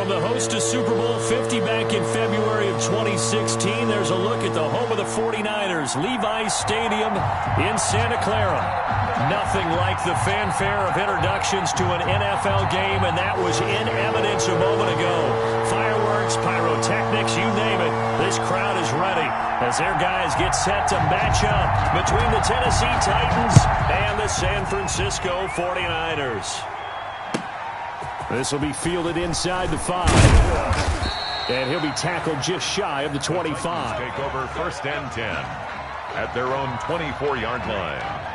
From the host to Super Bowl 50 back in February of 2016, there's a look at the home of the 49ers, Levi's Stadium in Santa Clara. Nothing like the fanfare of introductions to an NFL game, and that was in evidence a moment ago. Fireworks, pyrotechnics, you name it, this crowd is ready as their guys get set to match up between the Tennessee Titans and the San Francisco 49ers. This will be fielded inside the 5. And he'll be tackled just shy of the 25. Take over 1st and 10 at their own 24-yard line.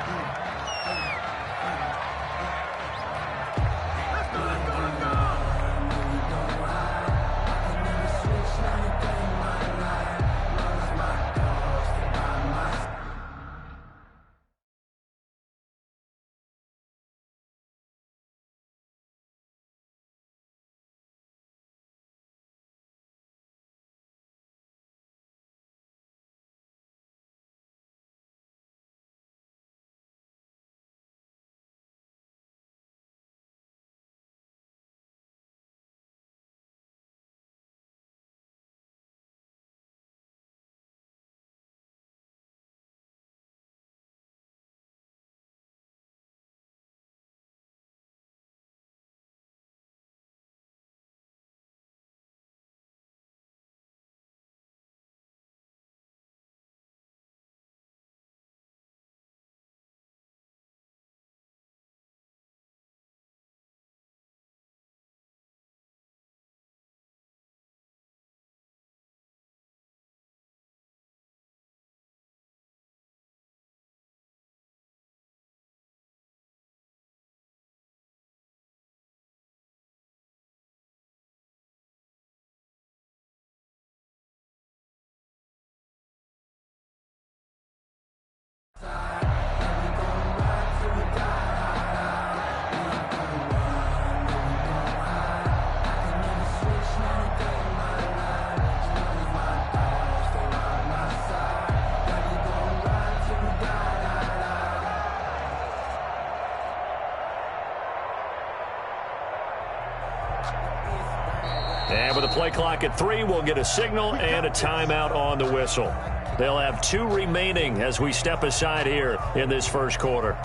And with the play clock at 3, we'll get a signal and a timeout on the whistle. They'll have 2 remaining as we step aside here in this first quarter.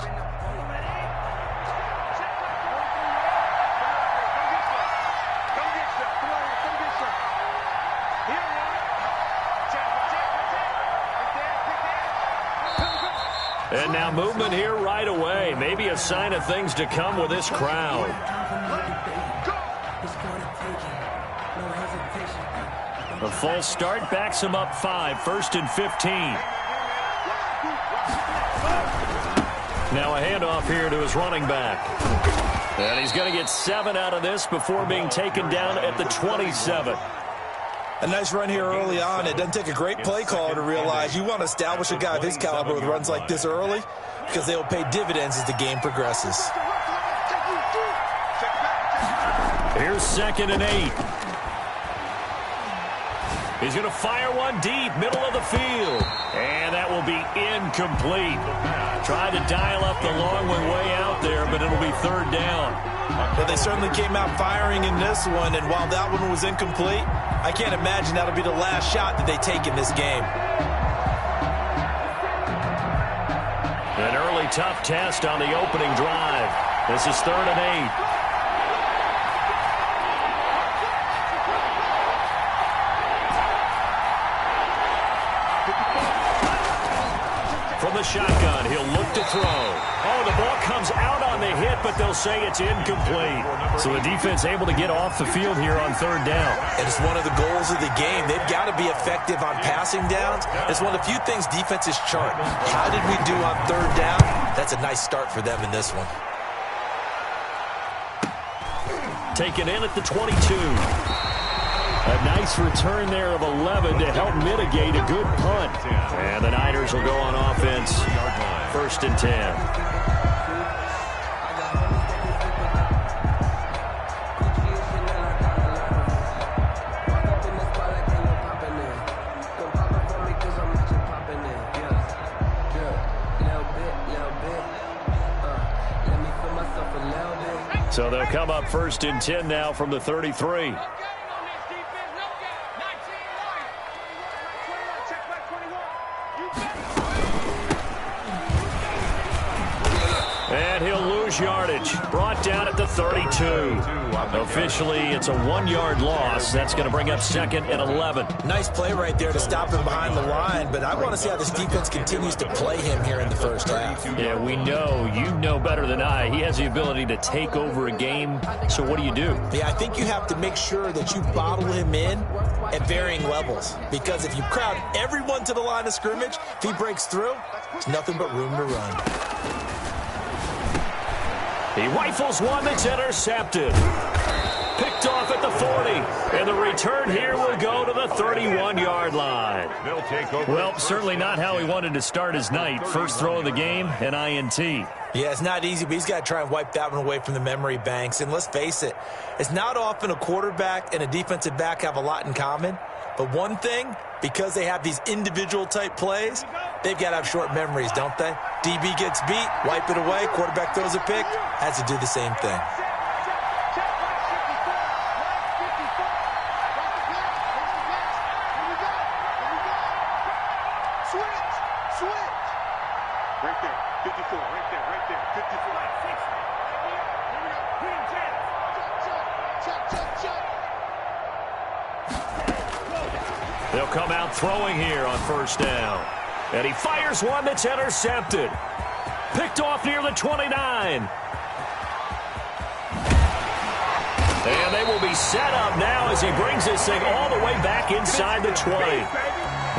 And now movement here right away. Maybe a sign of things to come with this crowd. A false start backs him up 5, 1st and 15. Now a handoff here to his running back. And he's going to get 7 out of this before being taken down at the 27. A nice run here early on. It doesn't take a great play caller to realize you want to establish a guy of his caliber with runs like this early because they will pay dividends as the game progresses. Here's 2nd and 8. He's going to fire one deep, middle of the field. And that will be incomplete. Tried to dial up the long one way out there, but it'll be 3rd down. But they certainly came out firing in this one, and while that one was incomplete, I can't imagine that'll be the last shot that they take in this game. An early tough test on the opening drive. This is 3rd and 8. From the shotgun, he'll look to throw. Oh, the ball comes out on the hit, but they'll say it's incomplete. So the defense able to get off the field here on 3rd down. And it's one of the goals of the game. They've got to be effective on passing downs. It's one of the few things defenses chart. How did we do on 3rd down? That's a nice start for them in this one. Taken in at the 22. A nice return there of 11 to help mitigate a good punt. And the Niners will go on offense. 1st and 10. So they'll come up 1st and 10 now from the 33. And he'll lose yardage. Brought down at the 32. Officially, it's a 1-yard loss. That's going to bring up 2nd and 11. Nice play right there to stop him behind the line, but I want to see how this defense continues to play him here in the first half. Yeah, we know. You know better than I. He has the ability to take over a game. So what do you do? Yeah, I think you have to make sure that you bottle him in at varying levels, because if you crowd everyone to the line of scrimmage, if he breaks through, there's nothing but room to run. He rifles one that's intercepted. Picked off at the 40. And the return here will go to the 31-yard line. They'll take over. Well, certainly not how he wanted to start his night. First throw of the game, an INT. Yeah, it's not easy, but he's got to try and wipe that one away from the memory banks. And let's face it, it's not often a quarterback and a defensive back have a lot in common. But one thing, because they have these individual type plays, they've got to have short memories, don't they? DB gets beat, wipe it away, quarterback throws a pick, has to do the same thing. Right there, 54, right there, 54. They'll come out throwing here on 1st down. And he fires one that's intercepted. Picked off near the 29. And they will be set up now as he brings this thing all the way back inside the 20.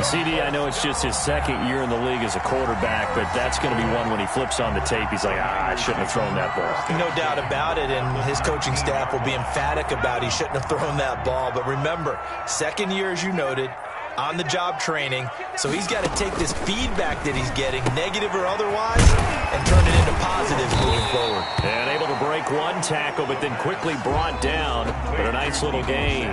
CD, I know it's just his 2nd year in the league as a quarterback, but that's going to be one when he flips on the tape. He's like, I shouldn't have thrown that ball. No doubt about it, and his coaching staff will be emphatic about he shouldn't have thrown that ball. But remember, 2nd year, as you noted, on-the-job training, so he's got to take this feedback that he's getting, negative or otherwise, and turn it into positives moving forward. And able to break one tackle, but then quickly brought down. But a nice little gain.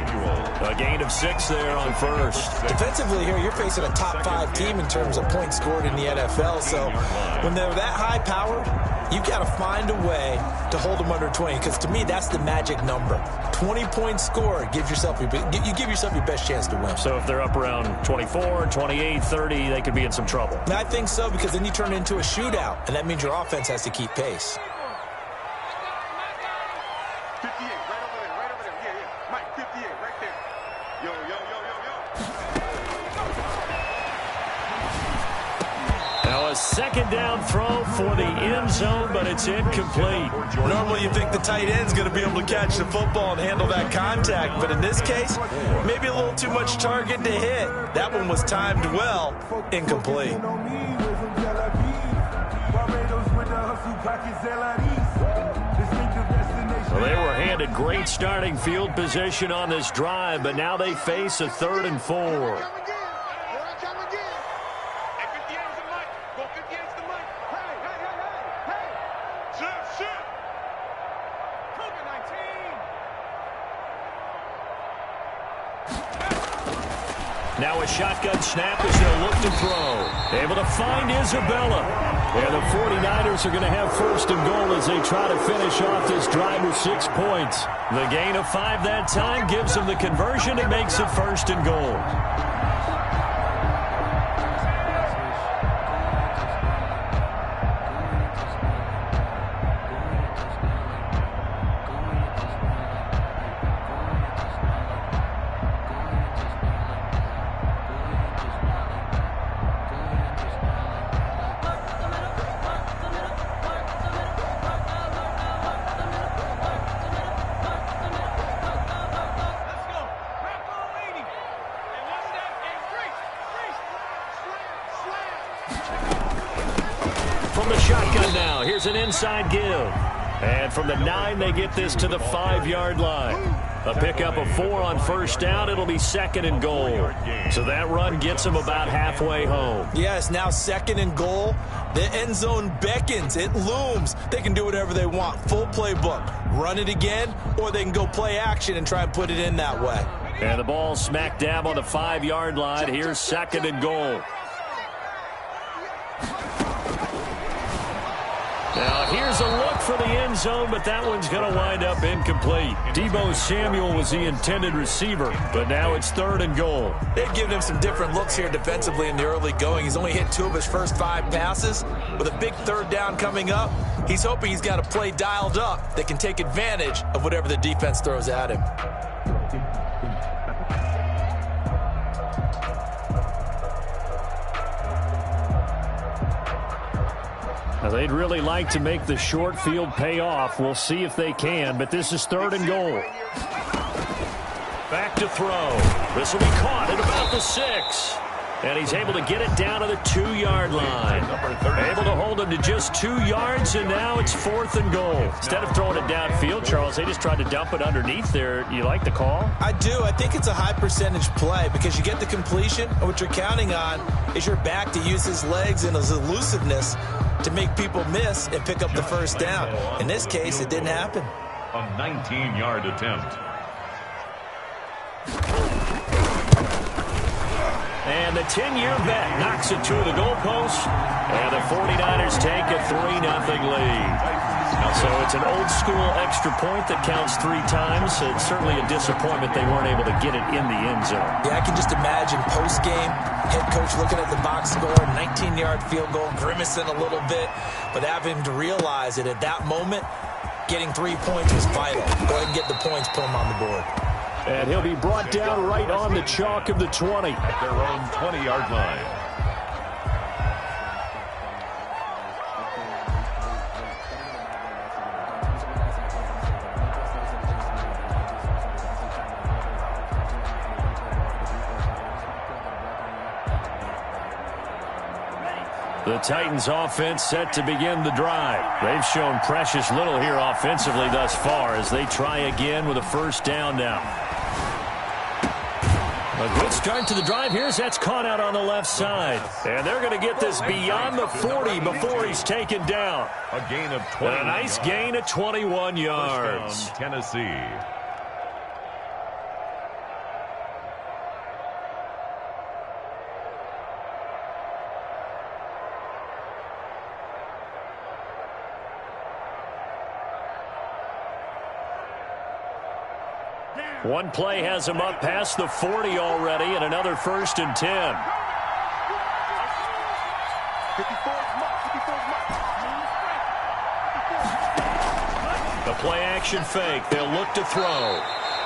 A gain of 6 there on 1st. Defensively here, you're facing a top 5 team in terms of points scored in the NFL, so when they're that high-powered, you've got to find a way to hold them under 20, because to me, that's the magic number. 20 points scored, you give yourself your best chance to win. So if they're up around 24, 28, 30, they could be in some trouble. And I think so, because then you turn it into a shootout, and that means your offense has to keep pace. 58, right over there. Yeah. Mike, 58, right there. Yo. Now a 2nd down throw for the end zone, but it's incomplete. Normally you think the tight end's going to be able to catch the football and handle that contact, but in this case, maybe a little too much target to hit. That one was timed well, incomplete. Well, they were handed great starting field position on this drive, but now they face a 3rd and 4. Now a shotgun snap as they'll look to throw. Able to find Isabella. And the 49ers are going to have 1st and goal as they try to finish off this drive with 6 points. The gain of 5 that time gives them the conversion and makes it 1st and goal. From the shotgun now, here's an inside give. And from the 9, they get this to the 5-yard line. A pickup of 4 on 1st down. It'll be 2nd and goal. So that run gets them about halfway home. Yes, now 2nd and goal. The end zone beckons. It looms. They can do whatever they want. Full playbook. Run it again, or they can go play action and try and put it in that way. And the ball smack dab on the 5-yard line. Here's 2nd and goal. Now here's a look for the end end zone, but that one's going to wind up incomplete. Deebo Samuel was the intended receiver, but now it's 3rd and goal. They've given him some different looks here defensively in the early going. He's only hit 2 of his first 5 passes. With a big 3rd down coming up, he's hoping he's got a play dialed up that can take advantage of whatever the defense throws at him. Now, they'd really like to make the short field pay off. We'll see if they can, but this is 3rd and goal. Back to throw. This will be caught at about the 6. And he's able to get it down to the 2-yard line. Able to hold him to just 2 yards, and now it's 4th and goal. Instead of throwing it downfield, Charles, they just tried to dump it underneath there. You like the call? I do. I think it's a high-percentage play because you get the completion, and what you're counting on is your back to use his legs and his elusiveness to make people miss and pick up the 1st down. In this case, it didn't happen. A 19-yard attempt. And the 10-year vet knocks it to the goalpost. And the 49ers take a 3-0 lead. So it's an old-school extra point that counts 3 times. It's certainly a disappointment they weren't able to get it in the end zone. Yeah, I can just imagine post-game, head coach looking at the box score, 19-yard field goal, grimacing a little bit, but having to realize that at that moment, getting 3 points was vital. Go ahead and get the points, put them on the board. And he'll be brought down right on the chalk of the 20. At their own 20-yard line. The Titans offense set to begin the drive. They've shown precious little here offensively thus far as they try again with a 1st down now. A good start to the drive here as that's caught out on the left side. And they're going to get this beyond the 40 before he's taken down. A gain of 20. A nice gain of 21 yards. First down, Tennessee. One play has him up past the 40 already, and another 1st and 10. 54 The play action fake. They'll look to throw.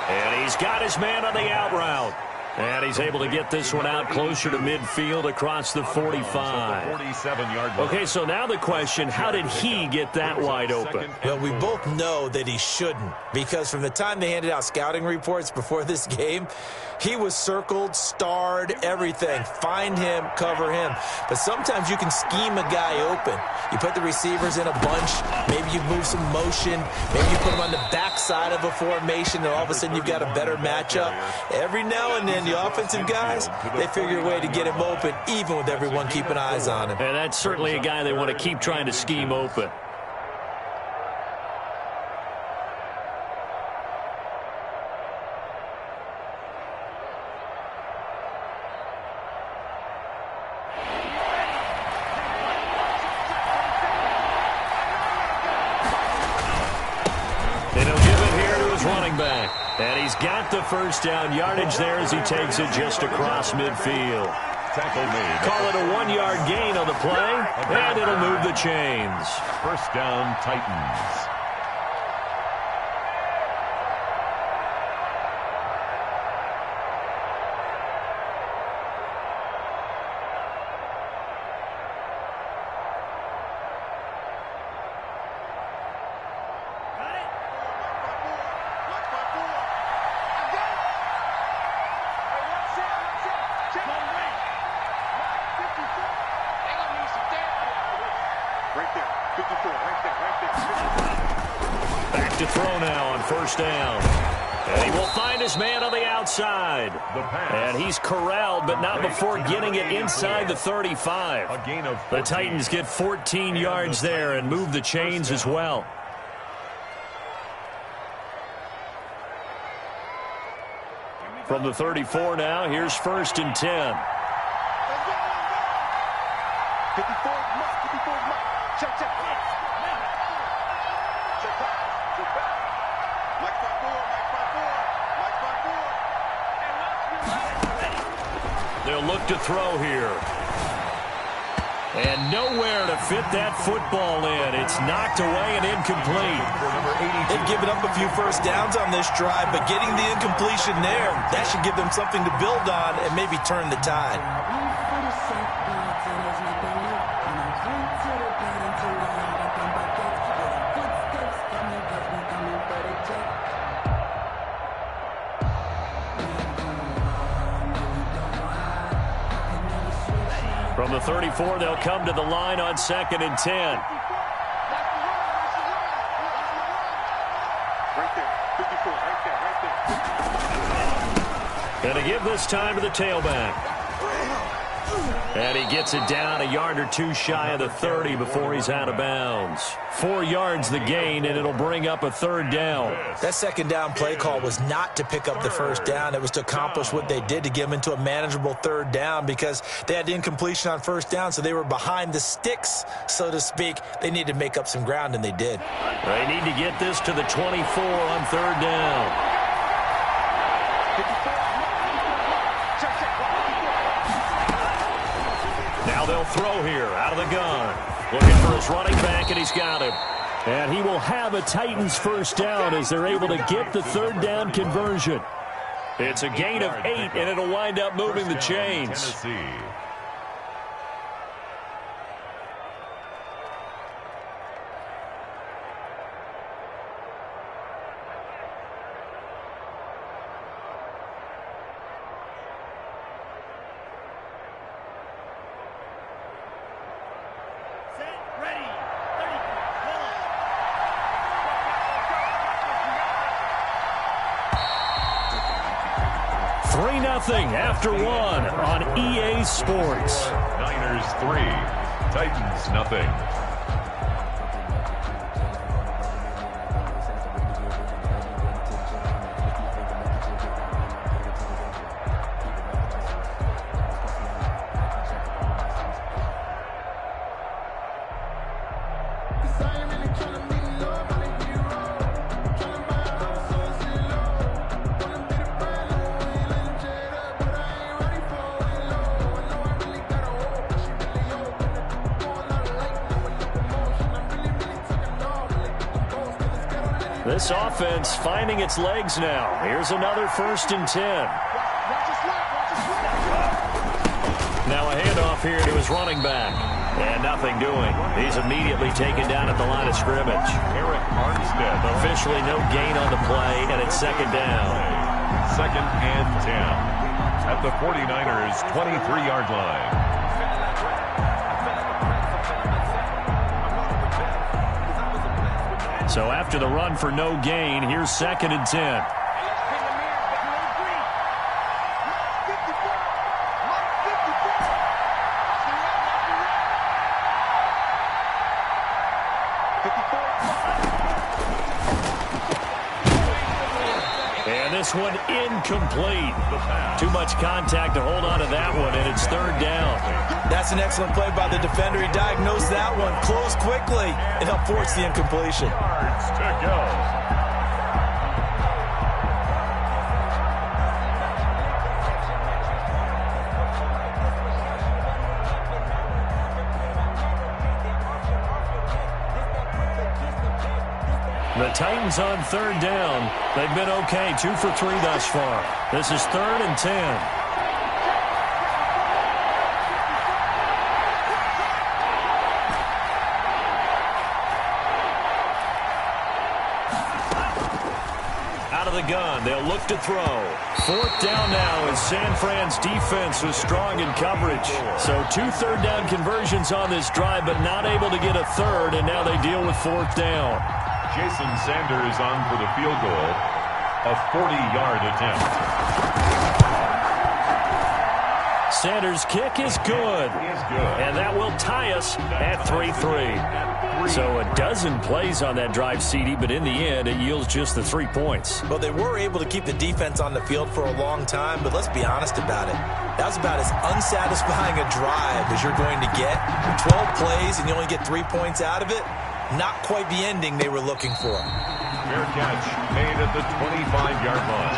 And he's got his man on the out route. And he's able to get this one out closer to midfield across the 45. 47-yard line. Okay, so now the question, how did he get that wide open? Well, we both know that he shouldn't, because from the time they handed out scouting reports before this game, he was circled, starred, everything. Find him, cover him. But sometimes you can scheme a guy open. You put the receivers in a bunch. Maybe you move some motion. Maybe you put them on the backside of a formation, and all of a sudden you've got a better matchup. Every now and then, the offensive guys, they figure a way to get him open, even with everyone keeping eyes on him. And that's certainly a guy they want to keep trying to scheme open. And he'll give it here to his running back. And he's got the 1st down yardage there as he takes it just across midfield. Tackle made. Call it a 1-yard gain on the play, and it'll move the chains. 1st down, Titans. Back to throw now on 1st down. And he will find his man on the outside. And he's corralled, but not before getting it inside the 35. A gain of 14. The Titans get 14 yards there and move the chains as well. From the 34 now, here's 1st and 10. 54 Check. look to throw here. And nowhere to fit that football in. It's knocked away and incomplete. They've given up a few first downs on this drive, but getting the incompletion there, that should give them something to build on and maybe turn the tide. From the 34, they'll come to the line on 2nd and 10. Right there. 54. Right there. Going to give this time to the tailback. And he gets it down a yard or two shy of the 30 before he's out of bounds. 4 yards the gain, and it'll bring up a 3rd down. That 2nd down play call was not to pick up the 1st down. It was to accomplish what they did, to get them into a manageable 3rd down, because they had the incompletion on 1st down, so they were behind the sticks, so to speak. They needed to make up some ground, and they did. They need to get this to the 24 on 3rd down. Now they'll throw here out of the gun. Looking for his running back, and he's got him. And he will have a Titans 1st down as they're able to get the 3rd down conversion. It's a gain of 8, and it'll wind up moving the chains. After 1 on EA Sports. Niners 3, Titans nothing. This offense finding its legs now. Here's another 1st and 10. Now a handoff here to his running back. And nothing doing. He's immediately taken down at the line of scrimmage. Eric Armstead. Officially no gain on the play, and it's 2nd down. 2nd and 10 at the 49ers' 23-yard line. So after the run for no gain, here's 2nd and 10. And this one incomplete. Too much contact to hold on to that one, and it's 3rd down. That's an excellent play by the defender. He diagnosed that one, closed quickly, and helped force the incompletion. Yards to go. The Titans on 3rd down. They've been okay, 2 for 3 thus far. This is 3rd and 10. Gun. They'll look to throw. 4th down now as San Fran's defense was strong in coverage. So 2 3rd down conversions on this drive, but not able to get a 3rd, and now they deal with 4th down. Jason Sanders on for the field goal. A 40-yard attempt. Sanders' kick is good. And that will tie us at 3-3. So a dozen plays on that drive, CD, but in the end, it yields just the 3 points. Well, they were able to keep the defense on the field for a long time, but let's be honest about it. That was about as unsatisfying a drive as you're going to get. 12 plays and you only get 3 points out of it. Not quite the ending they were looking for. Fair catch made at the 25-yard line.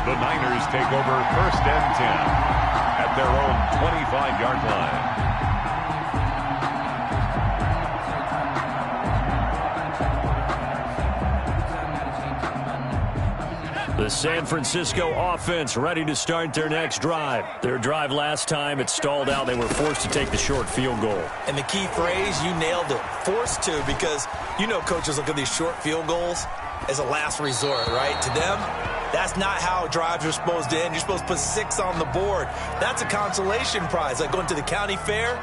The Niners take over 1st and 10 at at their own 25-yard line. The San Francisco offense ready to start their next drive. Their drive last time, it stalled out. They were forced to take the short field goal. And the key phrase, you nailed it. Forced to, because you know coaches look at these short field goals as a last resort, right? To them, that's not how drives are supposed to end. You're supposed to put 6 on the board. That's a consolation prize. Like going to the county fair,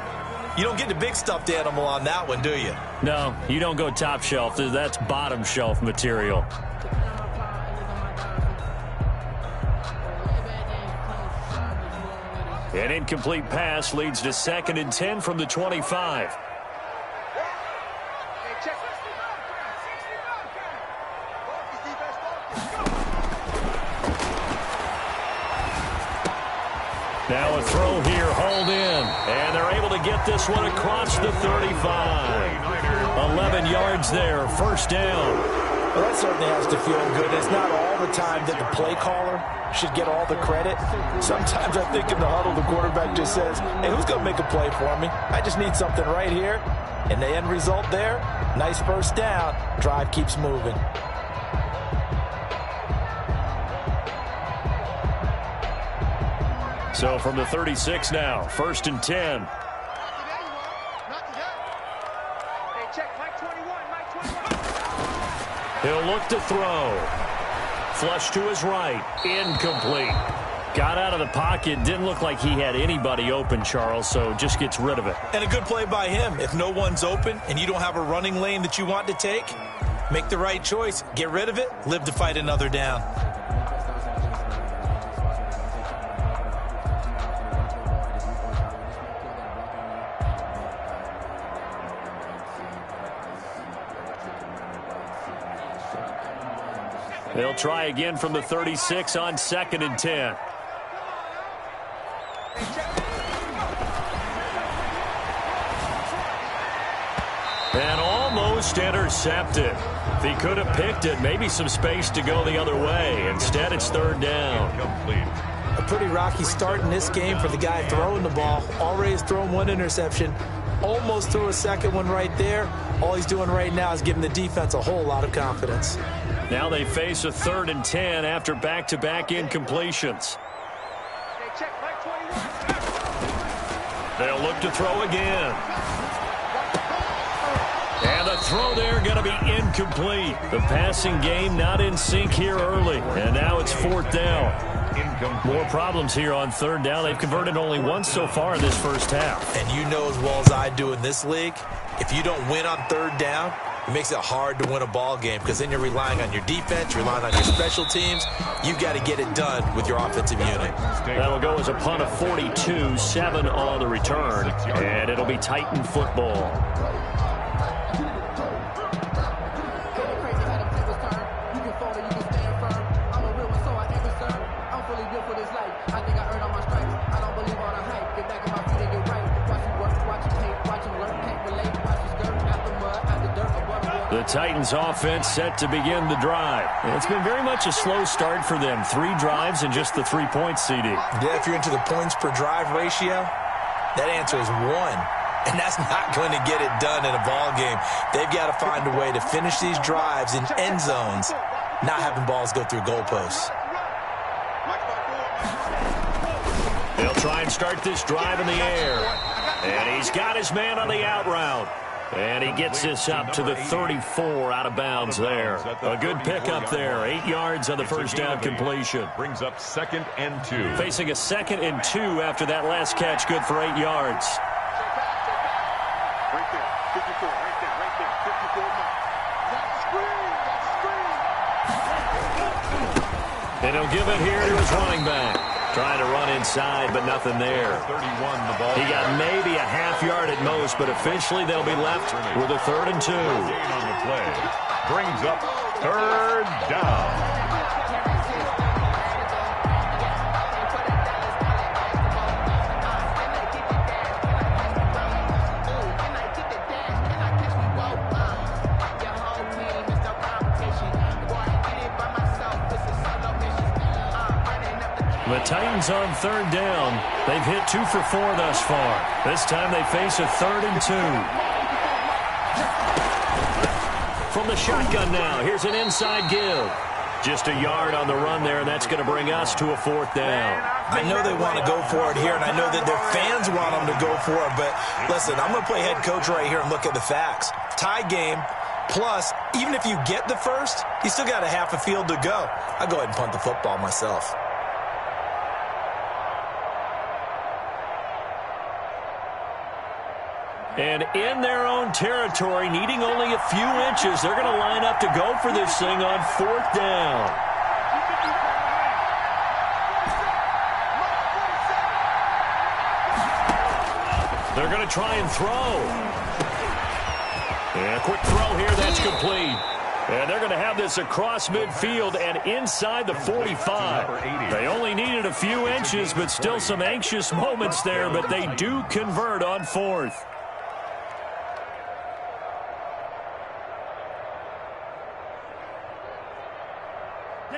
you don't get the big stuffed animal on that one, do you? No, you don't go top shelf. That's bottom shelf material. An incomplete pass leads to 2nd and 10 from the 25. Now a throw here, hauled in. And they're able to get this one across the 35. 11 yards there, first down. Well, that certainly has to feel good. It's not all the time that the play caller should get all the credit. Sometimes I think in the huddle, the quarterback just says, hey, who's going to make a play for me? I just need something right here. And the end result there, nice first down. Drive keeps moving. So from the 36 now, 1st and 10. He'll look to throw. Flush to his right. Incomplete. Got out of the pocket. Didn't look like he had anybody open, Charles, so just gets rid of it. And a good play by him. If no one's open and you don't have a running lane that you want to take, make the right choice. Get rid of it. Live to fight another down. They'll try again from the 36 on 2nd and 10. And almost intercepted. If he could have picked it, maybe some space to go the other way. Instead, it's 3rd down. Complete. A pretty rocky start in this game for the guy throwing the ball. Already has thrown 1 interception. Almost threw a second one right there. All he's doing right now is giving the defense a whole lot of confidence. Now they face a 3rd and 10 after back-to-back incompletions. They'll look to throw again. And the throw there going to be incomplete. The passing game not in sync here early. And now it's 4th down. More problems here on 3rd down. They've converted only once so far in this first half. And you know as well as I do in this league, if you don't win on 3rd down, it makes it hard to win a ball game because then you're relying on your defense, you're relying on your special teams. You've got to get it done with your offensive unit. That'll go as a punt of 42, 7 on the return, and it'll be Titan football. The Titans offense set to begin the drive. It's been very much a slow start for them. 3 drives and just the 3 points, CD. Yeah, if you're into the points per drive ratio, that answer is 1. And that's not going to get it done in a ball game. They've got to find a way to finish these drives in end zones, not having balls go through goalposts. They'll try and start this drive in the air. And he's got his man on the out route. And he gets this up to the 34 out of bounds there. A good pickup there. 8 yards on the first down completion. Brings up 2nd and 2. Facing a 2nd and 2 after that last catch. Good for 8 yards. Right there. 54. Right there. Right there. 54. That's screen. That's screen. And he'll give it here to his running back. Trying to run inside, but nothing there. 31, the ball. He got maybe a half yard at most, but officially they'll be left with a 3rd and 2. Gain on the play. Brings up 3rd down. The Titans on third down. They've hit 2 for 4 thus far. This time they face a 3rd and 2. From the shotgun now, here's an inside give. Just a yard on the run there, and that's going to bring us to a 4th down. I know they want to go for it here, and I know that their fans want them to go for it, but listen, I'm going to play head coach right here and look at the facts. Tie game, plus, even if you get the first, you still got a half a field to go. I'll go ahead and punt the football myself. And in their own territory, needing only a few inches, they're going to line up to go for this thing on 4th down. They're going to try and throw. And a quick throw here, that's complete. And they're going to have this across midfield and inside the 45. They only needed a few inches, but still some anxious moments there, but they do convert on 4th.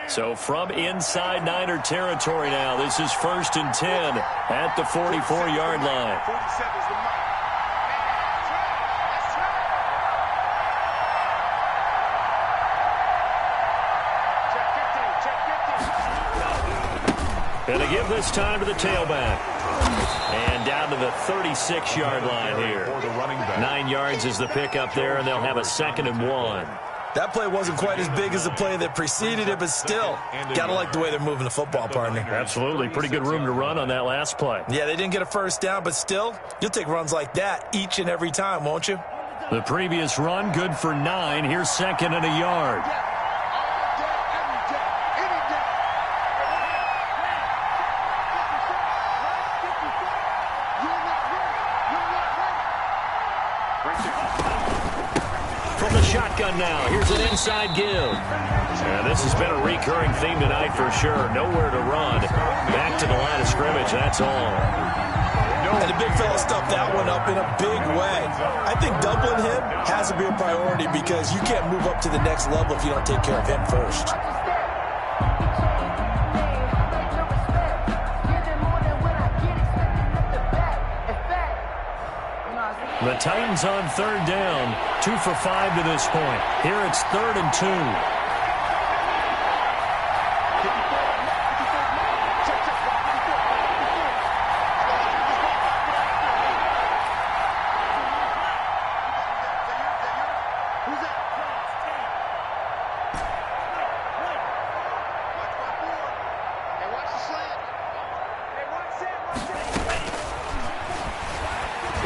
So from inside Niner territory now, this is 1st and 10 at the 44-yard line. 47 is the mark. And they give this time to the tailback. And down to the 36-yard line here. 9 yards is the pickup there, and they'll have a 2nd and 1. That play wasn't quite as big as the play that preceded it, but still, got to like the way they're moving the football, partner. Absolutely. Pretty good room to run on that last play. Yeah, they didn't get a first down, but still, you'll take runs like that each and every time, won't you? The previous run, good for 9. Here's 2nd and a yard. From the shotgun now, here's an inside give. And this has been a recurring theme tonight for sure. Nowhere to run. Back to the line of scrimmage, that's all. And the big fella stuffed that one up in a big way. I think doubling him has to be a priority because you can't move up to the next level if you don't take care of him first. The Titans on third down, 2 for 5 to this point. Here it's 3rd and 2.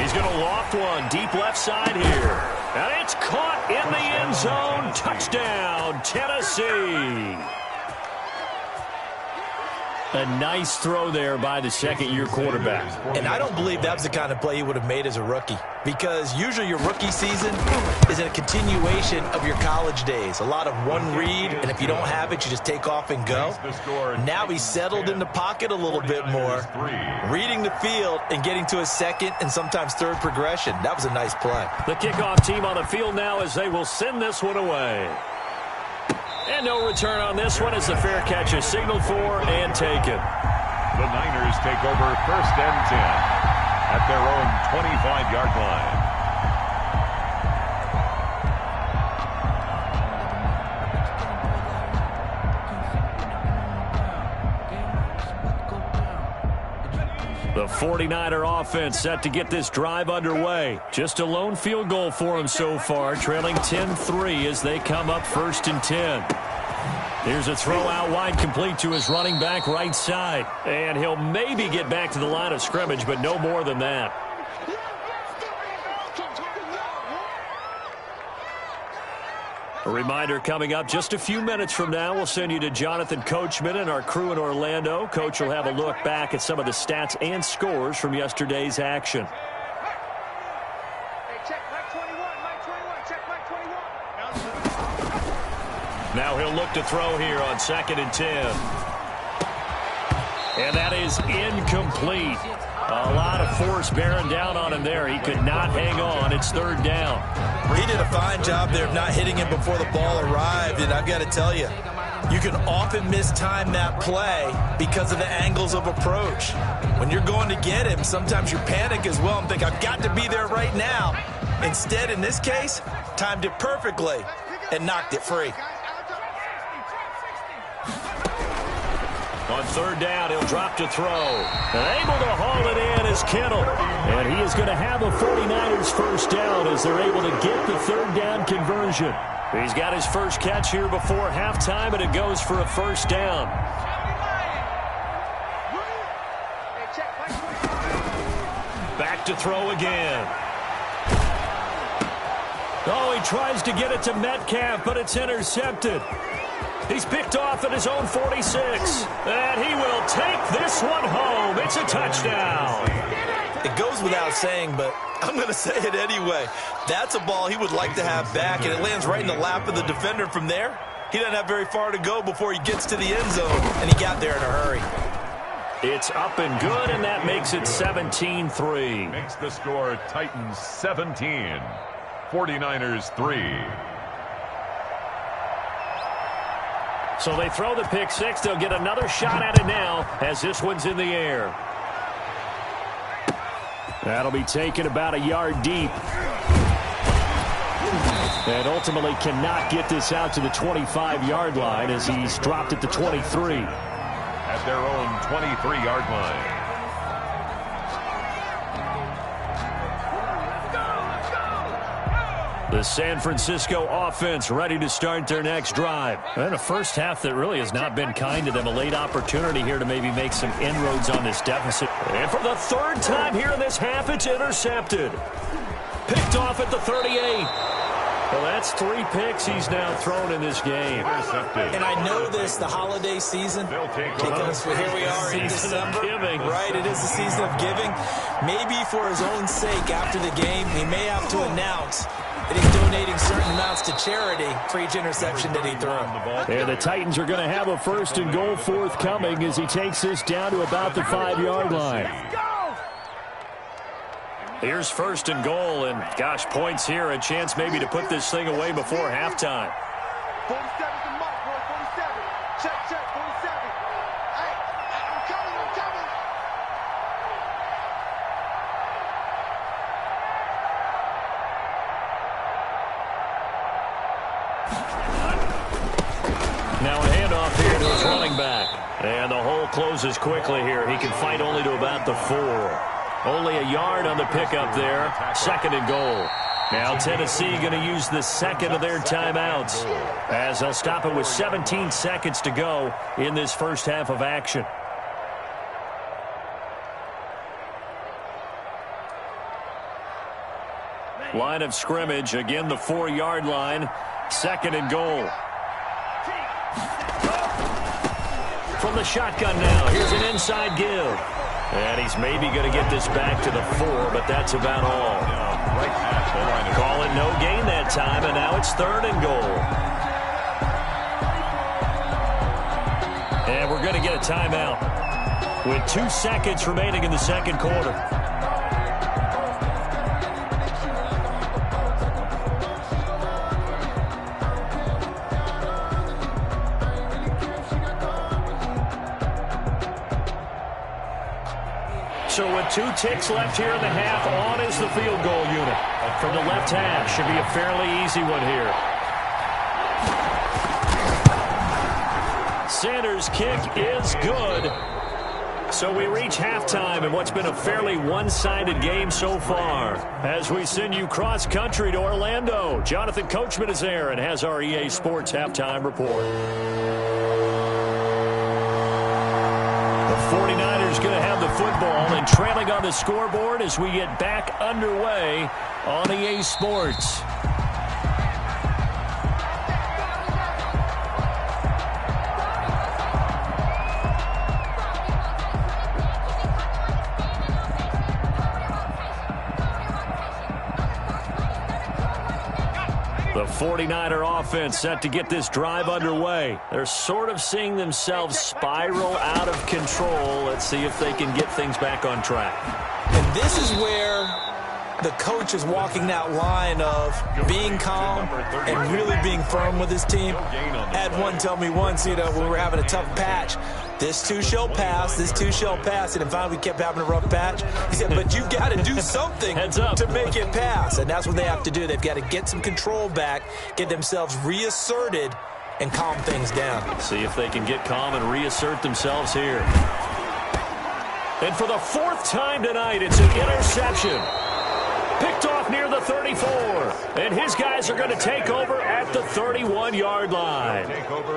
He's going to loft one deep left side here. And it's caught in the end zone. Touchdown, Tennessee. A nice throw there by the second-year quarterback. And I don't believe that was the kind of play he would have made as a rookie. Because usually your rookie season is a continuation of your college days. A lot of one read, and if you don't have it, you just take off and go. Now he's settled in the pocket a little bit more, reading the field and getting to a second and sometimes third progression. That was a nice play. The kickoff team on the field now as they will send this one away. And no return on this one as the fair catch is signaled for and taken. The Niners take over 1st and 10 at their own 25-yard line. The 49er offense set to get this drive underway. Just a lone field goal for them so far, trailing 10-3 as they come up 1st and 10. Here's a throw out wide, complete to his running back right side. And he'll maybe get back to the line of scrimmage, but no more than that. A reminder coming up just a few minutes from now, we'll send you to Jonathan Coachman and our crew in Orlando. Coach will have a look back at some of the stats and scores from yesterday's action. Now he'll look to throw here on 2nd and 10. And that is incomplete. A lot of force bearing down on him there. He could not hang on. It's 3rd down. He did a fine job there of not hitting him before the ball arrived. And I've got to tell you, You can often mistime that play because of the angles of approach. When you're going to get him, sometimes you panic as well and think, I've got to be there right now. Instead, in this case, timed it perfectly and knocked it free. On third down, he'll drop to throw. And able to haul it in is Kittle. And he is going to have a 49ers first down as they're able to get the third down conversion. He's got his first catch here before halftime, and it goes for a first down. Back to throw again. Oh, he tries to get it to Metcalf, but it's intercepted. He's picked off at his own 46. And he will take this one home. It's a touchdown. It goes without saying, but I'm going to say it anyway. That's a ball he would like to have back, and it lands right in the lap of the defender from there. He doesn't have very far to go before he gets to the end zone, and he got there in a hurry. It's up and good, and that makes it 17-3. Makes the score Titans 17, 49ers 3. So they throw the pick six. They'll get another shot at it now as this one's in the air. That'll be taken about a yard deep. And ultimately cannot get this out to the 25-yard line as he's dropped at the 23. At their own 23-yard line. The San Francisco offense ready to start their next drive. And a first half that really has not been kind to them. A late opportunity here to maybe make some inroads on this deficit. And for the third time here in this half, it's intercepted. Picked off at the 38. Well, that's 3 picks he's now thrown in this game. And I know this, the holiday season, because here we are in December. Right, it is the season of giving. Maybe for his own sake after the game, he may have to announce that he's donating certain amounts to charity for each interception that he threw. And the Titans are going to have a first and goal forthcoming as he takes this down to about the 5-yard line. Here's first and goal, and gosh, points here, a chance maybe to put this thing away before halftime. 47's the mark, boy, 47. Check, 47. Hey, I'm coming. Now a handoff here to his running back. And the hole closes quickly here. He can fight only to about the 4. Only a yard on the pickup there. Second and goal. Now Tennessee going to use the second of their timeouts as they'll stop it with 17 seconds to go in this first half of action. Line of scrimmage, again the 4-yard line. Second and goal. From the shotgun now, here's an inside give. And he's maybe going to get this back to the 4, but that's about all. Call it no gain that time, and now it's third and goal. And we're going to get a timeout with 2 seconds remaining in the second quarter. So with 2 ticks left here in the half, on is the field goal unit. From the left half, should be a fairly easy one here. Sanders' kick is good. So we reach halftime in what's been a fairly one-sided game so far. As we send you cross-country to Orlando, Jonathan Coachman is there and has our EA Sports halftime report. The 49ers going to have the football and trailing on the scoreboard as we get back underway on EA Sports. The 49er offense set to get this drive underway. They're sort of seeing themselves spiral out of control. Let's see if they can get things back on track. And this is where the coach is walking that line of being calm and really being firm with his team. I had one tell me once, when we were having a tough patch, this too shall pass, this too shall pass. And finally we kept having a rough patch. He said, but you've got to do something to make it pass. And that's what they have to do. They've got to get some control back, get themselves reasserted, and calm things down. See if they can get calm and reassert themselves here. And for the fourth time tonight, it's an interception. Picked off near the 34. And his guys are going to take over at the 31-yard line.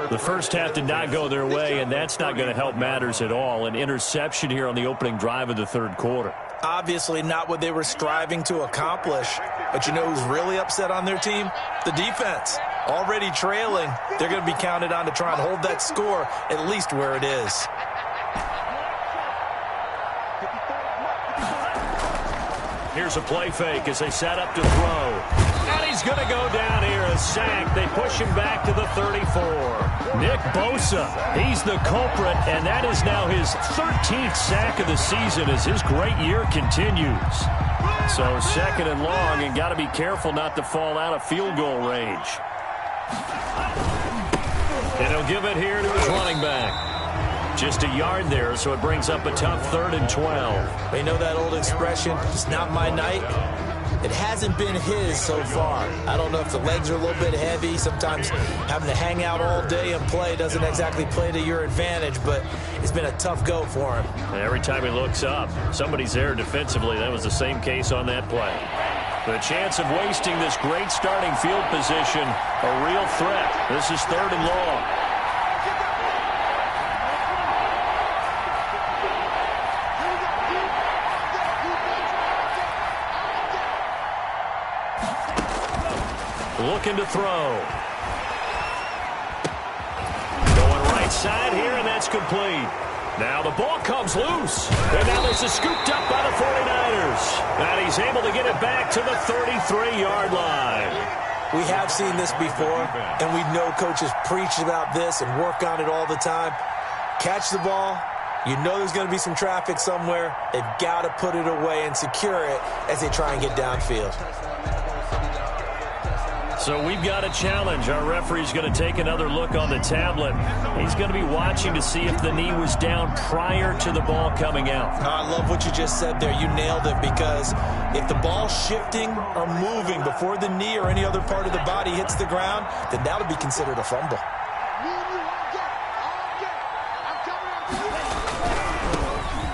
The first half did not go their way, and that's not going to help matters at all. An interception here on the opening drive of the third quarter. Obviously not what they were striving to accomplish. But you know who's really upset on their team? The defense. Already trailing, they're going to be counted on to try and hold that score at least where it is. Here's a play fake as they set up to throw. And he's going to go down here, a sack. They push him back to the 34. Nick Bosa, he's the culprit, and that is now his 13th sack of the season as his great year continues. So second and long, and got to be careful not to fall out of field goal range. And he'll give it here to his running back. Just a yard there, so it brings up a tough 3rd and 12. You know that old expression, it's not my night? It hasn't been his so far. I don't know if the legs are a little bit heavy. Sometimes having to hang out all day and play doesn't exactly play to your advantage, but it's been a tough go for him. And every time he looks up, somebody's there defensively. That was the same case on that play. The chance of wasting this great starting field position, a real threat. This is 3rd and long. Looking to throw. Going right side here, and that's complete. Now the ball comes loose. And now this is scooped up by the 49ers. And he's able to get it back to the 33-yard line. We have seen this before, and we know coaches preach about this and work on it all the time. Catch the ball. You know there's going to be some traffic somewhere. They've got to put it away and secure it as they try and get downfield. So we've got a challenge. Our referee's going to take another look on the tablet. He's going to be watching to see if the knee was down prior to the ball coming out. I love what you just said there. You nailed it, because if the ball's shifting or moving before the knee or any other part of the body hits the ground, then that would be considered a fumble.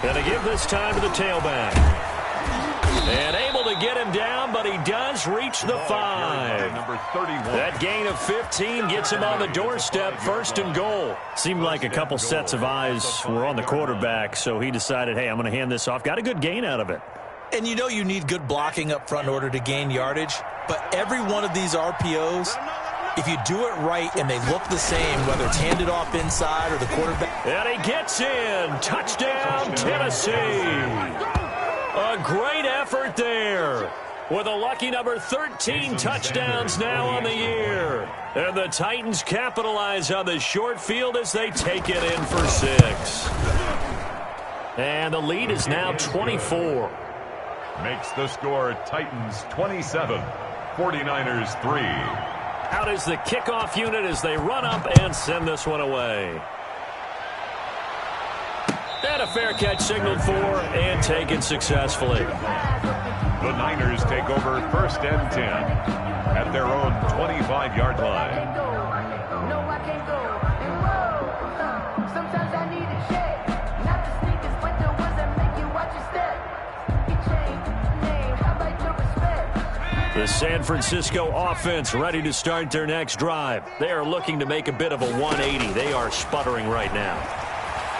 Going to give this time to the tailback. And able to get him down, but he does reach the 5. Number 31. That gain of 15 gets him on the doorstep, 1st and goal. Seemed like a couple sets of eyes were on the quarterback, so he decided, hey, I'm going to hand this off. Got a good gain out of it. And you know you need good blocking up front in order to gain yardage, but every one of these RPOs, if you do it right and they look the same, whether it's handed off inside or the quarterback. And he gets in. Touchdown, Tennessee. A great effort there, with a lucky number 13 touchdowns now on the year. And the Titans capitalize on the short field as they take it in for 6. And the lead is now 24. Makes the score Titans 27, 49ers 3. Out is the kickoff unit as they run up and send this one away. And a fair catch signaled for and taken successfully. The Niners take over 1st and 10 at their own 25-yard line. The San Francisco offense ready to start their next drive. They are looking to make a bit of a 180. They are sputtering right now.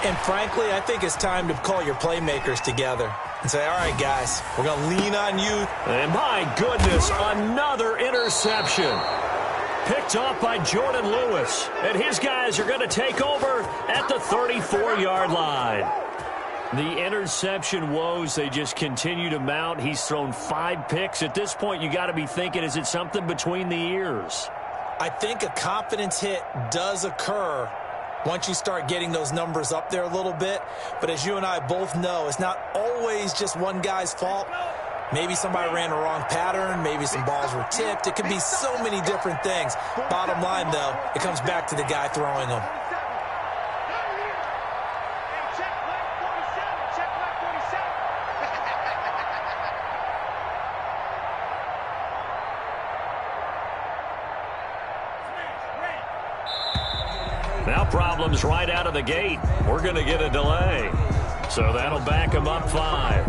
And frankly, I think it's time to call your playmakers together and say, all right, guys, we're going to lean on you. And my goodness, another interception. Picked off by Jordan Lewis. And his guys are going to take over at the 34-yard line. The interception woes, they just continue to mount. He's thrown 5 picks. At this point, you got to be thinking, is it something between the ears? I think a confidence hit does occur once you start getting those numbers up there a little bit. But as you and I both know, it's not always just one guy's fault. Maybe somebody ran the wrong pattern. Maybe some balls were tipped. It could be so many different things. Bottom line, though, it comes back to the guy throwing them. Now problems right out of the gate. We're going to get a delay. So that'll back them up 5.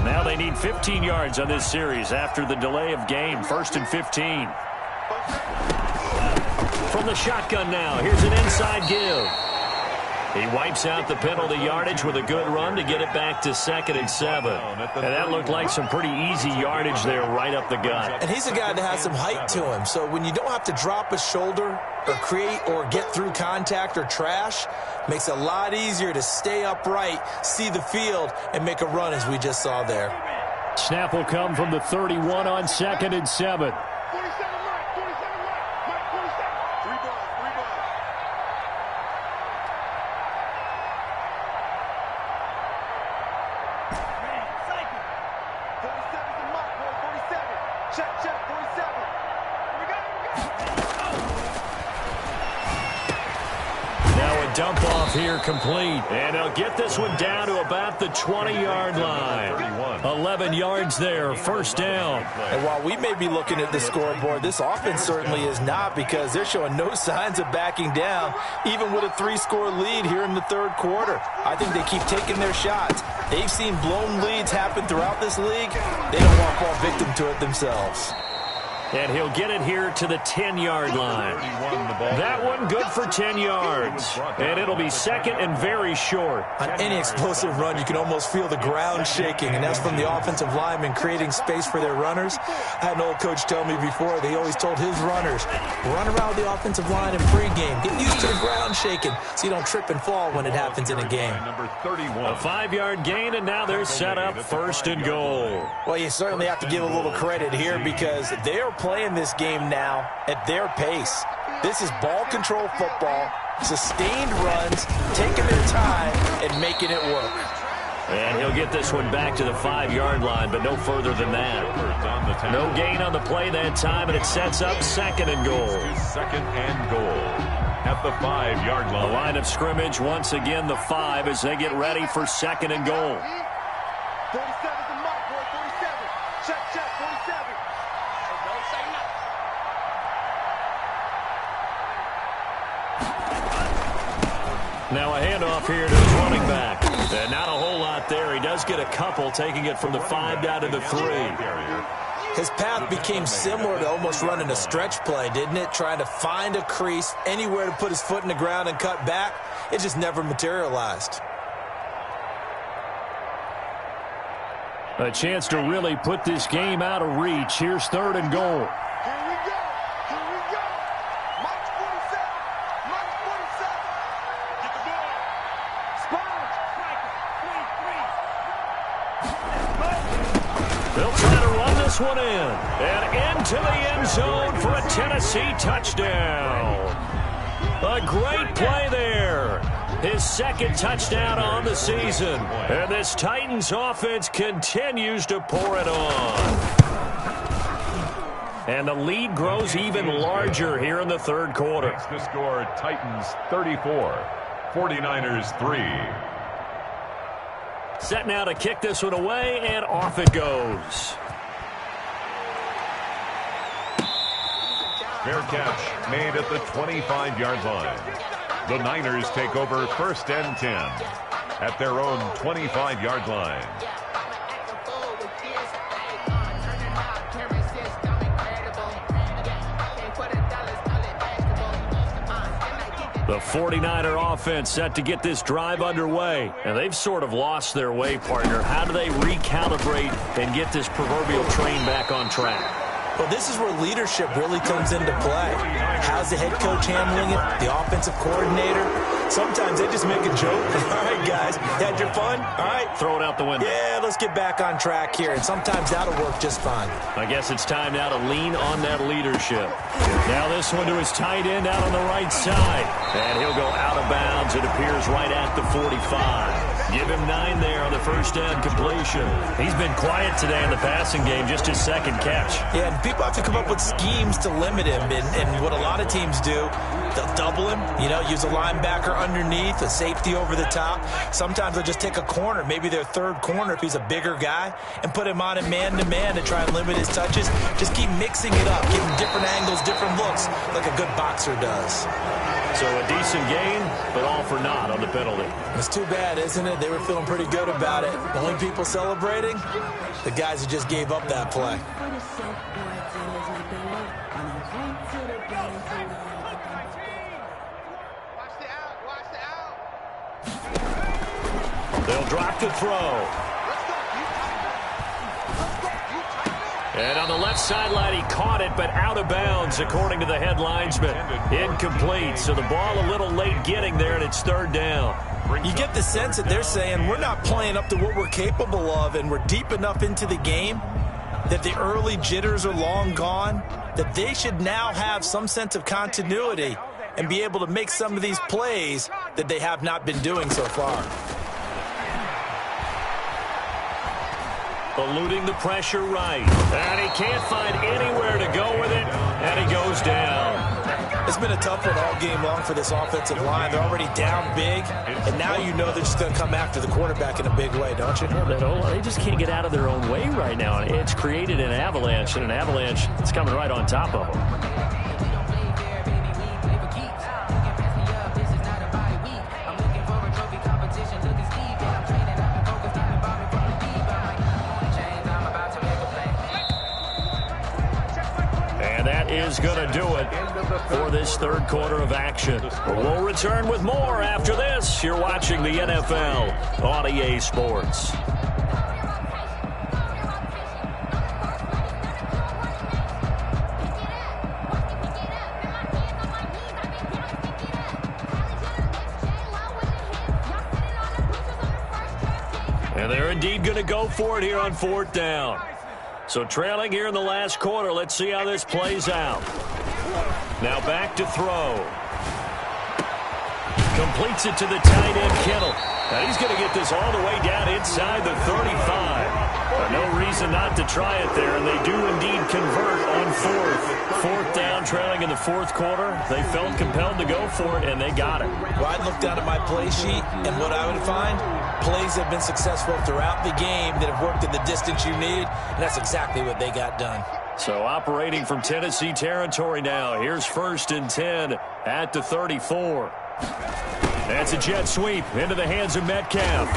Now they need 15 yards on this series after the delay of game. 1st and 15. From the shotgun now, here's an inside give. He wipes out the penalty yardage with a good run to get it back to 2nd and 7. And that looked like some pretty easy yardage there right up the gut. And he's a guy that has some height to him. So when you don't have to drop a shoulder or create or get through contact or trash, makes it a lot easier to stay upright, see the field, and make a run as we just saw there. Snap will come from the 31 on 2nd and 7. Dump off here complete. And he'll get this one down to about the 20-yard line. 11 yards there, 1st down. And while we may be looking at the scoreboard, this offense certainly is not, because they're showing no signs of backing down, even with a 3-score lead here in the 3rd quarter. I think they keep taking their shots. They've seen blown leads happen throughout this league. They don't want to fall victim to it themselves. And he'll get it here to the 10-yard line. That one good for 10 yards. And it'll be 2nd and very short. On any explosive run, you can almost feel the ground shaking, and that's from the offensive linemen creating space for their runners. I had an old coach tell me before, they always told his runners, run around the offensive line in pregame. Get used to the ground shaking so you don't trip and fall when it happens in a game. A 5-yard gain, and now they're set up 1st and goal. Well, you certainly have to give a little credit here, because they're playing this game now at their pace. This is ball control football, sustained runs, taking their time and making it work. And he'll get this one back to the 5-yard line, but no further than that. No gain on the play that time, and it sets up 2nd and goal. 2nd and goal at the 5-yard line. The line of scrimmage, once again the 5 as they get ready for 2nd and goal. 47's the mark, boy, 47. Check, 47. Don't say nothing. Now a handoff here to his running back. And not a whole lot there. He does get a couple, taking it from the 5 down to the 3. His path became similar to almost running a stretch play, didn't it? Trying to find a crease, anywhere to put his foot in the ground and cut back. It just never materialized. A chance to really put this game out of reach. Here's 3rd and goal. Here we go. Here we go. March 47. March 47. Get the ball. Sponge. They'll try to run this one in. And into the end zone for a Tennessee touchdown. A great play there. His 2nd touchdown on the season. And this Titans offense continues to pour it on. And the lead grows even larger here in the 3rd quarter. Makes the score Titans 34, 49ers 3. Set now to kick this one away, and off it goes. Fair catch made at the 25-yard line. The Niners take over 1st and 10 at their own 25-yard line. The 49er offense set to get this drive underway. And they've sort of lost their way, partner. How do they recalibrate and get this proverbial train back on track? Well, this is where leadership really comes into play. How's the head coach handling it? The offensive coordinator? Sometimes they just make a joke. All right, guys, you had your fun? All right. Throw it out the window. Yeah, let's get back on track here, and sometimes that'll work just fine. I guess it's time now to lean on that leadership. Now this one to his tight end out on the right side. And he'll go out of bounds. It appears right at the 45. Give him 9 there on the first down completion. He's been quiet today in the passing game, just his second catch. Yeah, and people have to come up with schemes to limit him. And what a lot of teams do, they'll double him, use a linebacker underneath, a safety over the top. Sometimes they'll just take a corner, maybe their third corner if he's a bigger guy, and put him on a man-to-man to try and limit his touches. Just keep mixing it up, give him different angles, different looks, like a good boxer does. So a decent game, but all for naught on the penalty. It's too bad, isn't it? They were feeling pretty good about it. The only people celebrating, the guys who just gave up that play. They'll drop the throw. And on the left sideline, he caught it, but out of bounds, according to the head linesman. Incomplete, so the ball a little late getting there, and it's third down. You get the sense that they're saying we're not playing up to what we're capable of, and we're deep enough into the game that the early jitters are long gone, that they should now have some sense of continuity and be able to make some of these plays that they have not been doing so far. Eluding the pressure right. And he can't find anywhere to go with it, and he goes down. It's been a tough one all game long for this offensive line. They're already down big, and now you know they're just going to come after the quarterback in a big way, don't you? Yeah, they just can't get out of their own way right now. It's created an avalanche, and an avalanche is coming right on top of them. Is going to do it for this third quarter of action. We'll return with more after this. You're watching the NFL on EA Sports. And they're indeed going to go for it here on fourth down. So trailing here in the last quarter. Let's see how this plays out. Now back to throw. Completes it to the tight end, Kittle. Now he's going to get this all the way down inside the 35. No reason not to try it there, and they do indeed convert on fourth down, trailing in the fourth quarter. They felt compelled to go for it, and they got it. Well, I'd look down at my play sheet, and what I would find, plays have been successful throughout the game that have worked in the distance you needed, and that's exactly what they got done. So operating from Tennessee territory now. Here's 1st and 10 at the 34. That's a jet sweep into the hands of Metcalf.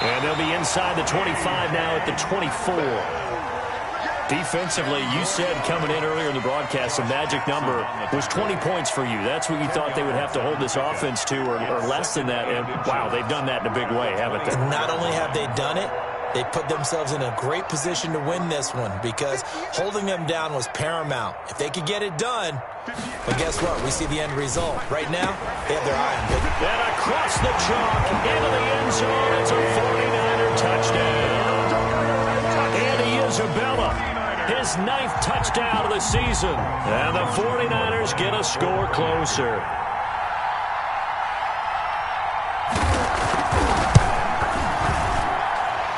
And they'll be inside the 25 now at the 24. Defensively, you said coming in earlier in the broadcast, the magic number was 20 points for you. That's what you thought they would have to hold this offense to, or less than that. And, wow, they've done that in a big way, haven't they? Not only have they done it, they put themselves in a great position to win this one because holding them down was paramount. If they could get it done, but guess what? We see the end result. Right now, they have their eye on it. And across the chalk into the end zone. It's a 49er touchdown. Andy Isabella, his 9th touchdown of the season. And the 49ers get a score closer.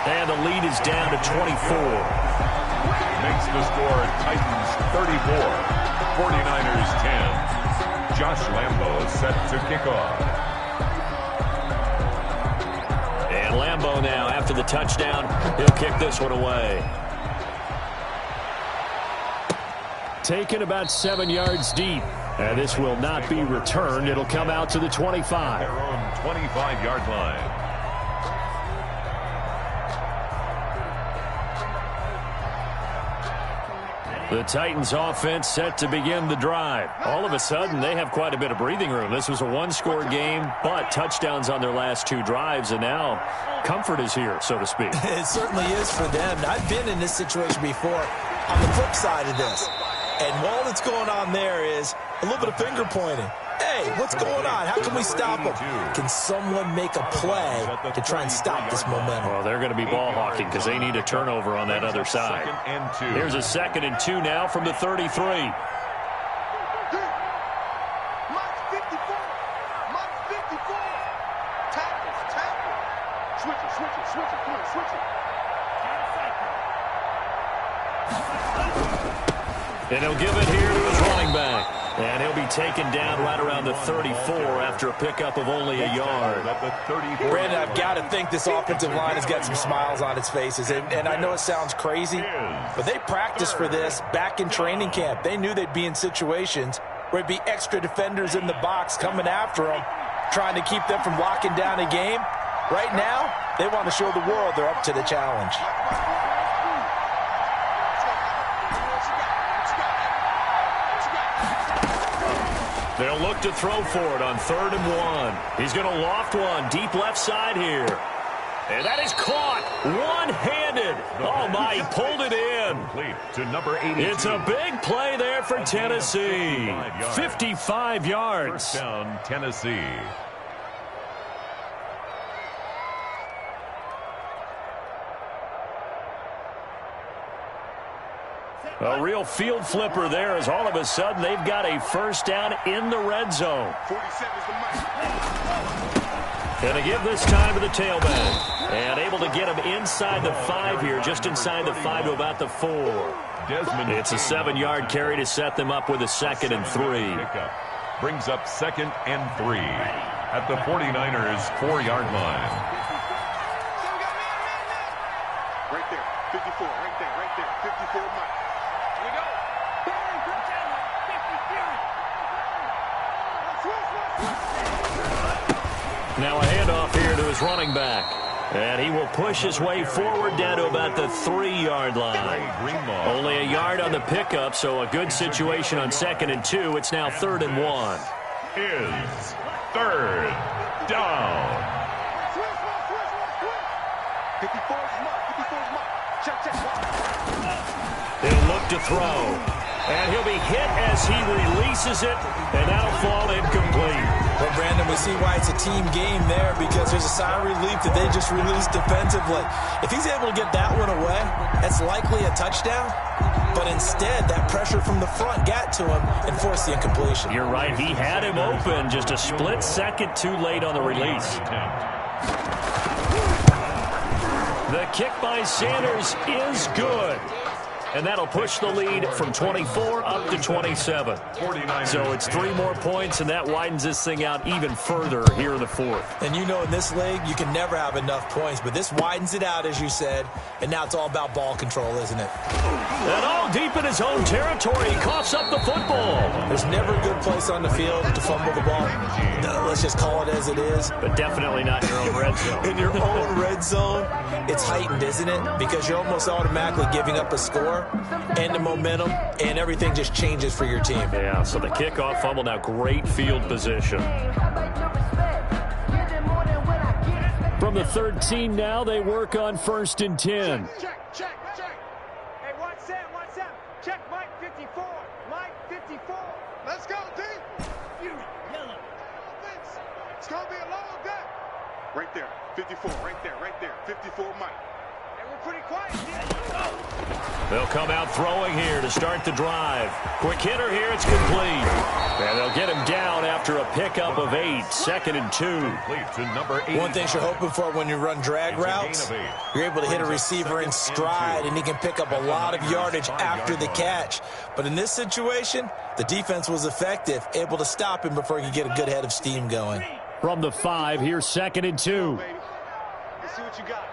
And the lead is down to 24. Makes the score Titans 34, 49ers 10. Josh Lambo set to kick off. And Lambo now, after the touchdown, he'll kick this one away. Taken about 7 yards deep. And this will not be returned. It'll come out to the 25. Their own 25-yard line. The Titans offense set to begin the drive. All of a sudden, they have quite a bit of breathing room. This was a one-score game, but touchdowns on their last 2 drives, and now comfort is here, so to speak. It certainly is for them. I've been in this situation before on the flip side of this. And all that's going on there is a little bit of finger pointing. Hey, what's going on? How can we stop them? Can someone make a play to try and stop this momentum? Well, they're going to be ball hawking because they need a turnover on that other side. Here's a 2nd and 2 now from the 33. And he'll give it here to his running back. And he'll be taken down right around the 34 after a pickup of only a yard. Brandon, I've got to think this offensive line has got some smiles on its faces. And I know it sounds crazy, but they practiced for this back in training camp. They knew they'd be in situations where it'd be extra defenders in the box coming after them, trying to keep them from locking down a game. Right now, they want to show the world they're up to the challenge. They'll look to throw for it on 3rd and 1. He's going to loft one deep left side here. And that is caught one-handed. Oh, my, he pulled it in. To number 82. It's a big play there for Tennessee. 55 yards. First down, Tennessee. A real field flipper there as all of a sudden they've got a first down in the red zone. 47's the mic. Going to give this time to the tailback. And able to get him inside the 5 here, just inside the 5 to about the 4. It's a 7-yard carry to set them up with a 2nd and 3. Brings up 2nd and 3 at the 49ers' 4-yard line. Right there, 54, right there, 54 mic. Here we go. Now a handoff here to his running back. And he will push his way forward down to about the 3-yard line. Only a yard on the pickup, so a good situation on 2nd and 2. It's now 3rd and 1. Is 3rd down. 54's mark. Check. He'll look to throw. And he'll be hit as he releases it, and that'll fall incomplete. Well, Brandon, we see why it's a team game there, because there's a sigh of relief that they just released defensively. If he's able to get that one away, that's likely a touchdown. But instead, that pressure from the front got to him and forced the incompletion. You're right. He had him open, just a split second too late on the release. The kick by Sanders is good. And that'll push the lead from 24 up to 27. So it's 3 more points, and that widens this thing out even further here in the 4th. And you know in this league, you can never have enough points, but this widens it out, as you said, and now it's all about ball control, isn't it? And all deep in his own territory, he coughs up the football. There's never a good place on the field to fumble the ball. No, let's just call it as it is. But definitely not in your own red zone. In your own red zone, it's heightened, isn't it? Because you're almost automatically giving up a score and the momentum, and everything just changes for your team. Yeah, so the kickoff fumble, now great field position. From the 13 now, they work on 1st and 10. Check. Hey, what's that? Check Mike 54. Let's go, D. Yellow. It's going to be a long day. Right there, 54, right there. 54 Mike. Hey, we're pretty quiet, They'll come out throwing here to start the drive. Quick hitter here, it's complete. And they'll get him down after a pickup of 8, 2nd and 2. One thing you're hoping for when you run drag routes, you're able to hit a receiver in stride, and he can pick up a lot of yardage after the catch. But in this situation, the defense was effective, able to stop him before he could get a good head of steam going. From the 5, here's 2nd and 2. Let's see what you got.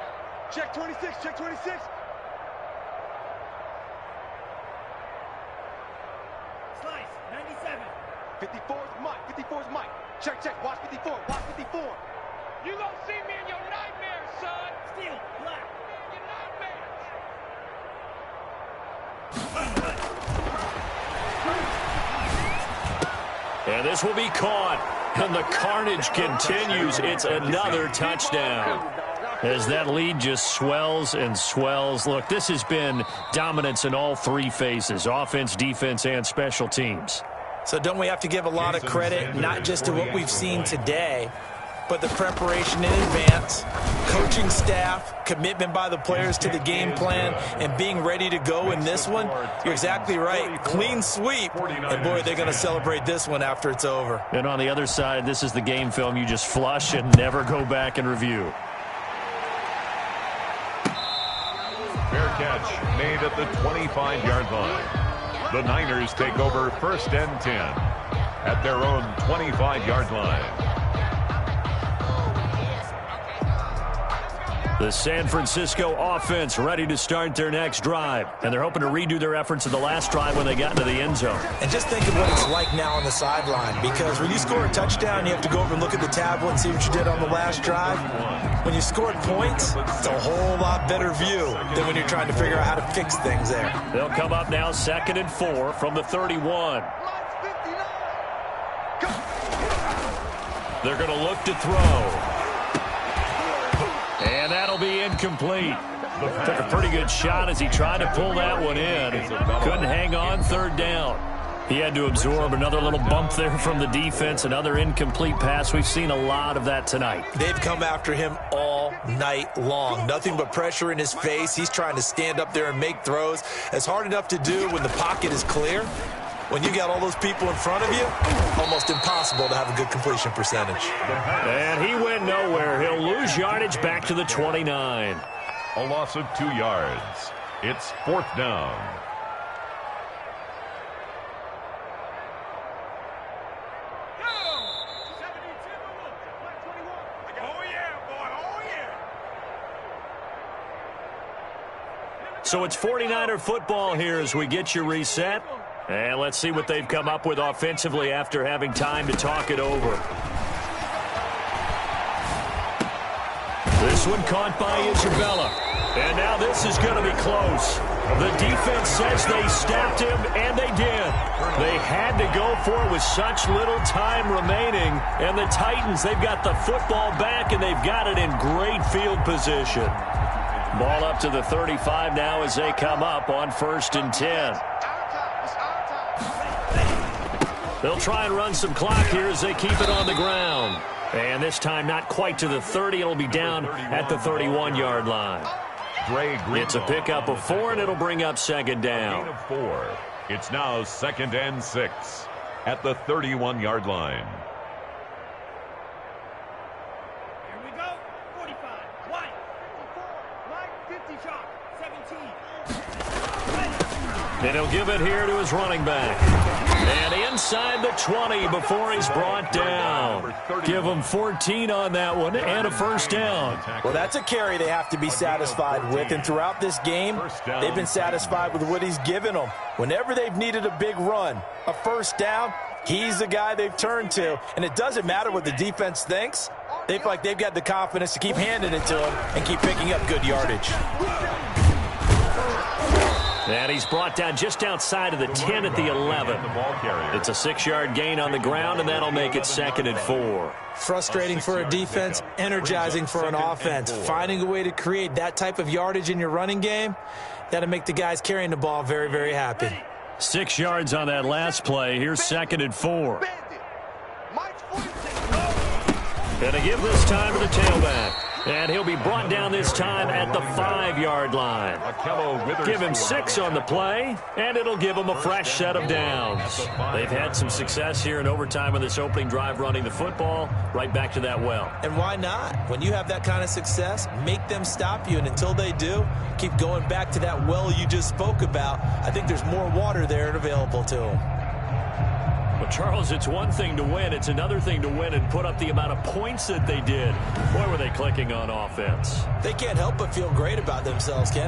Check 26. Slice, 97. 54's Mike. Check. Watch 54. You gonna see me in your nightmares, son. Steel, black. Your nightmares. And this will be caught. And the carnage continues. It's another touchdown. As that lead just swells and swells. Look, this has been dominance in all 3 phases, offense, defense, and special teams. So don't we have to give a lot of credit, not just to what we've seen today, but the preparation in advance, coaching staff, commitment by the players to the game plan, and being ready to go in this one? You're exactly right. Clean sweep. And, boy, they're going to celebrate this one after it's over. And on the other side, this is the game film you just flush and never go back and review. Fair catch made at the 25-yard line. The Niners take over 1st and 10 at their own 25-yard line. The San Francisco offense ready to start their next drive. And they're hoping to redo their efforts in the last drive when they got into the end zone. And just think of what it's like now on the sideline. Because when you score a touchdown, you have to go over and look at the tablet and see what you did on the last drive. When you scored points, it's a whole lot better view than when you're trying to figure out how to fix things there. They'll come up now 2nd and 4 from the 31. They're going to look to throw. And that'll be incomplete. Took a pretty good shot as he tried to pull that one in. Couldn't hang on 3rd down. He had to absorb another little bump there from the defense, another incomplete pass. We've seen a lot of that tonight. They've come after him all night long. Nothing but pressure in his face. He's trying to stand up there and make throws. It's hard enough to do when the pocket is clear. When you got all those people in front of you, almost impossible to have a good completion percentage. And he went nowhere. He'll lose yardage back to the 29. A loss of 2 yards. It's 4th down. So it's 49er football here as we get you reset. And let's see what they've come up with offensively after having time to talk it over. This one caught by Isabella. And now this is going to be close. The defense says they stopped him, and they did. They had to go for it with such little time remaining. And the Titans, they've got the football back, and they've got it in great field position. Ball up to the 35 now as they come up on 1st and 10. They'll try and run some clock here as they keep it on the ground. And this time not quite to the 30. It'll be down at the 31-yard line. It's a pickup of 4, and it'll bring up 2nd down. Gain of 4. It's now 2nd and 6 at the 31-yard line. Here we go. 45. White. 54. Light. 50. Chalk. 17. And he'll give it here to his running back. And inside the 20 before he's brought down. Give him 14 on that one and a 1st down. Well, that's a carry they have to be satisfied with. And throughout this game, they've been satisfied with what he's given them. Whenever they've needed a big run, a 1st down, he's the guy they've turned to. And it doesn't matter what the defense thinks. They feel like they've got the confidence to keep handing it to him and keep picking up good yardage. And he's brought down just outside of the 10 at the 11. It's a 6-yard gain on the ground, and that'll make it 2nd and 4. Frustrating for a defense, energizing for an offense. Finding a way to create that type of yardage in your running game, that'll make the guys carrying the ball very, very happy. 6 yards on that last play. Here's 2nd and 4. And a give this time to the tailback. And he'll be brought down this time at the 5-yard line. Give him 6 on the play, and it'll give him a fresh set of downs. They've had some success here in overtime on this opening drive running the football. Right back to that well. And why not? When you have that kind of success, make them stop you. And until they do, keep going back to that well you just spoke about. I think there's more water there and available to them. Well, Charles, it's one thing to win. It's another thing to win and put up the amount of points that they did. Boy, were they clicking on offense. They can't help but feel great about themselves, Ken.